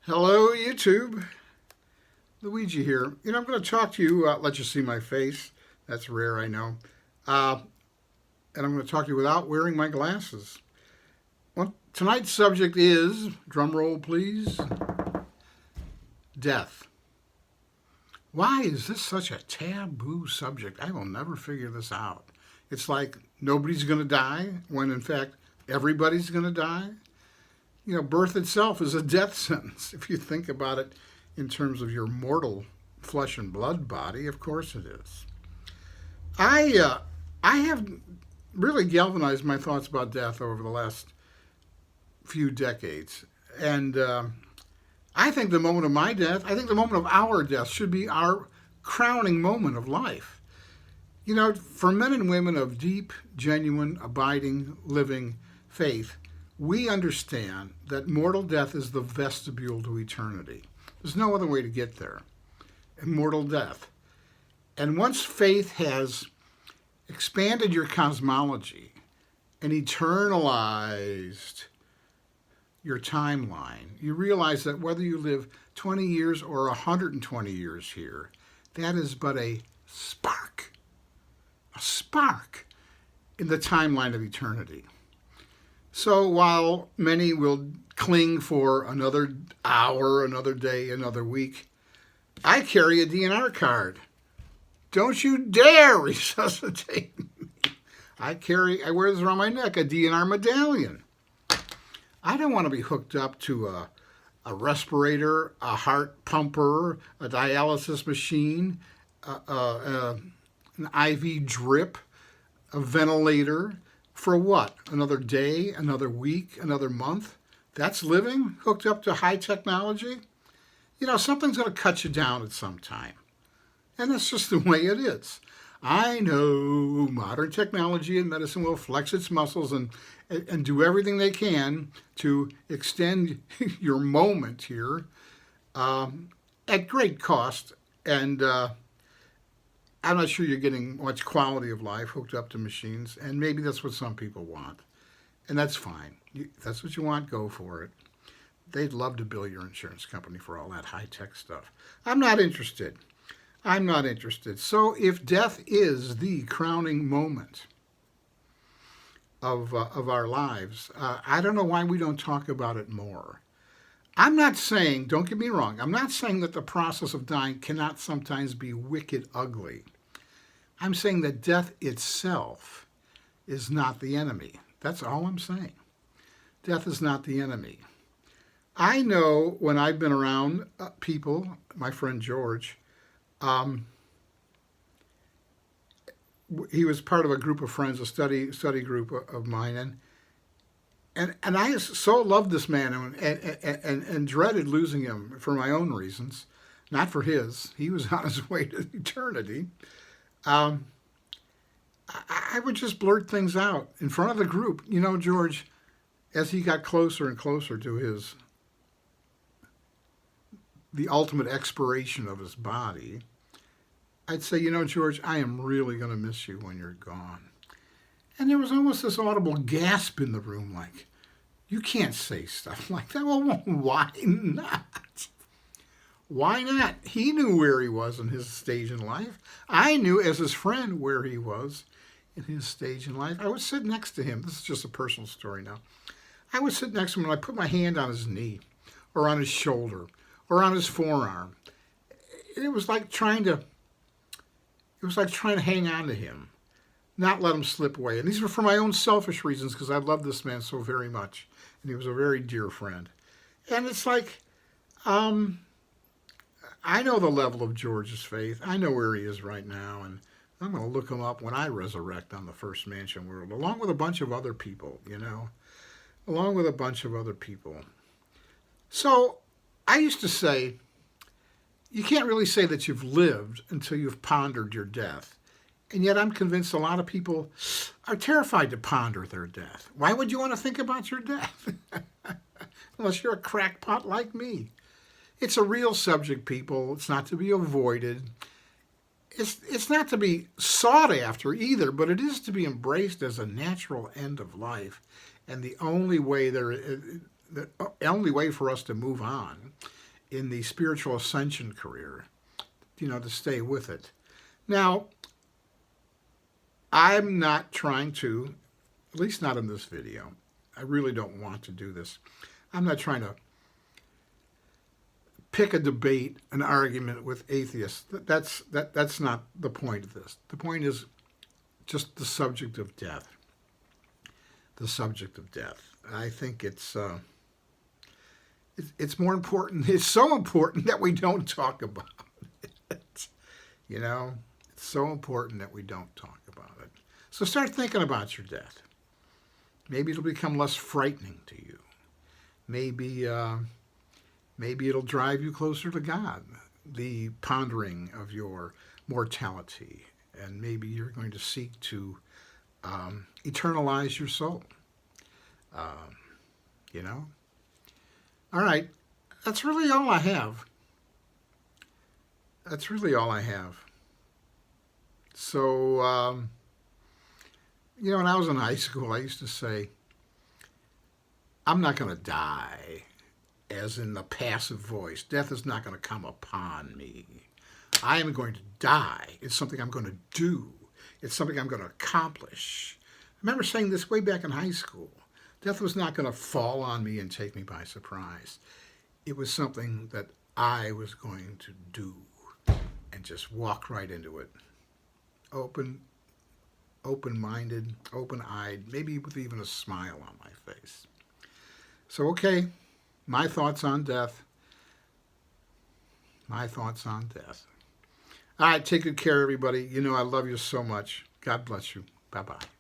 Hello, YouTube. Luigi here. I'm going to talk to you, let you see my face. That's rare, I know. Uh, and I'm going to talk to you without wearing my glasses. Well, tonight's subject is, drum roll please, death. Why is this such a taboo subject? I will never figure this out. It's like nobody's going to die when, in fact, everybody's going to die. Birth itself is a death sentence. If you think about it in terms of your mortal flesh and blood body, of course it is. I have really galvanized my thoughts about death over the last few decades. And I think the moment of my death, I think the moment of our death should be our crowning moment of life. For men and women of deep, genuine, abiding, living faith, we understand that mortal death is the vestibule to eternity. There's no other way to get there. Immortal death. And once faith has expanded your cosmology and eternalized your timeline, you realize that whether you live 20 years or 120 years here, that is but a spark in the timeline of eternity. So while many will cling for another hour, another day, another week, I carry a DNR card. Don't you dare resuscitate me. I wear this around my neck, a DNR medallion. I don't want to be hooked up to a respirator, a heart pumper, a dialysis machine, an IV drip, a ventilator. For what? Another day, another week, another month? That's living hooked up to high technology? Something's going to cut you down at some time. And that's just the way it is. I know modern technology and medicine will flex its muscles and do everything they can to extend your moment here at great cost. And I'm not sure you're getting much quality of life hooked up to machines, and maybe that's what some people want. And that's fine. If that's what you want, go for it. They'd love to bill your insurance company for all that high-tech stuff. I'm not interested. So if death is the crowning moment of our lives, I don't know why we don't talk about it more. I'm not saying, don't get me wrong, I'm not saying that the process of dying cannot sometimes be wicked ugly. I'm saying that death itself is not the enemy. That's all I'm saying. Death is not the enemy. I know when I've been around people, my friend George, he was part of a group of friends, a study group of mine, and I so loved this man and dreaded losing him for my own reasons, not for his. He was on his way to eternity. I would just blurt things out in front of the group. George, as he got closer and closer to the ultimate expiration of his body, I'd say, George, I am really going to miss you when you're gone. And there was almost this audible gasp in the room, like, you can't say stuff like that. Well, why not? Why not? He knew where he was in his stage in life. I knew as his friend where he was in his stage in life. I would sit next to him. This is just a personal story now. I would sit next to him and I'd put my hand on his knee or on his shoulder or on his forearm. It was like trying to hang on to him, not let him slip away. And these were for my own selfish reasons because I loved this man so very much. And he was a very dear friend. And it's like, I know the level of George's faith. I know where he is right now. And I'm going to look him up when I resurrect on the first mansion world, along with a bunch of other people, So I used to say, you can't really say that you've lived until you've pondered your death. And yet I'm convinced a lot of people are terrified to ponder their death. Why would you want to think about your death? Unless you're a crackpot like me. It's a real subject, people. It's not to be avoided. It's not to be sought after either, but it is to be embraced as a natural end of life. And the only way for us to move on in the spiritual ascension career, to stay with it. Now, I'm not trying to, at least not in this video. I really don't want to do this. I'm not trying to pick a debate, an argument with atheists. That's not the point of this. The point is just the subject of death. The subject of death. I think it's more important. It's so important that we don't talk about it. It's so important that we don't talk about it. So start thinking about your death. Maybe it'll become less frightening to you. Maybe it'll drive you closer to God, the pondering of your mortality. And maybe you're going to seek to eternalize your soul. All right. That's really all I have. So, when I was in high school, I used to say, I'm not going to die, as in the passive voice. Death is not going to come upon me. I am going to die. It's something I'm going to do. It's something I'm going to accomplish. I remember saying this way back in high school. Death was not going to fall on me and take me by surprise. It was something that I was going to do and just walk right into it. Open-minded, open-eyed, maybe with even a smile on my face. So, okay, my thoughts on death. All right, take good care, everybody. I love you so much. God bless you. Bye-bye.